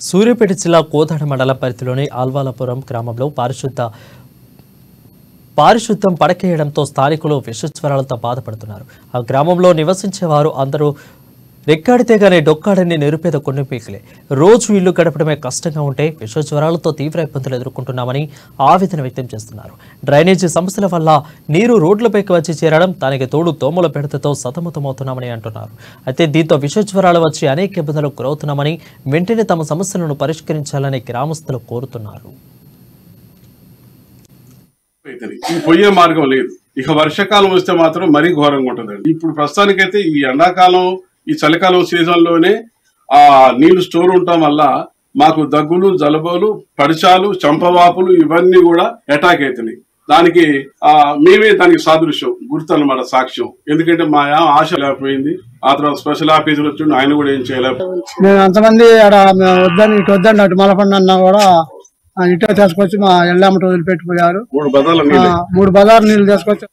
సూర్యాపేట జిల్లా కోదాడ మండలం పరిధిలోని ఆల్వాలపురం గ్రామంలో పారిశుద్ధ్యం పడకేయడంతో స్థానికులు విషజ్వరాలతో బాధపడుతున్నారు. ఆ గ్రామంలో నివసించేవారు అందరూ రెక్కాడితేగానే డొక్కాడని నిరుపేద కొన్ని పీకులే. రోజు ఇల్లు గడపడమే కష్టంగా ఉంటే విషజ్వరాలతో తీవ్ర ఇబ్బందులు ఎదుర్కొంటున్నామని ఆవేదన వ్యక్తం చేస్తున్నారు. డ్రైనేజీ సమస్యల వల్ల నీరు రోడ్లపైకి వచ్చి చేరడం, దానికి తోడు దోమల బెడతతో సతమతమవుతున్నామని అంటున్నారు. అయితే దీంతో విషజ్వరాలు వచ్చి అనేక ఇబ్బందులకు గురవుతున్నామని, వెంటనే తమ సమస్యలను పరిష్కరించాలని గ్రామస్తులు కోరుతున్నారు. పోయే మార్గం లేదు. ఇక వర్షాకాలం వస్తే మాత్రం మరీ ఘోరంగా ఉంటుందండి. ఇప్పుడు ప్రస్తుతానికైతే ఈ ఎండాకాలం, ఈ చలికాలం సీజన్ లోనే ఆ నీళ్లు స్టోర్ ఉండటం వల్ల మాకు దగ్గులు, జలుబులు, పడిచాలు, చంపవాపులు ఇవన్నీ కూడా అటాక్ అవుతున్నాయి. దానికి మేమే దానికి సాదృశ్యం, గుర్తు అన్నమాట, సాక్ష్యం. ఎందుకంటే మా ఆశ లేకపోయింది. ఆ తర్వాత స్పెషల్ ఆఫీసర్ వచ్చి ఆయన కూడా ఏం చేయలేకపోయింది. మేము అంతమంది వద్దని ఇటు వద్దండి అటు మలపండి అన్నా కూడా ఇటే తీసుకొచ్చి మా ఎల్లమ్మట వదిలిపెట్టిపోయారు. 3 బజార్ల నీళ్లు తీసుకొచ్చి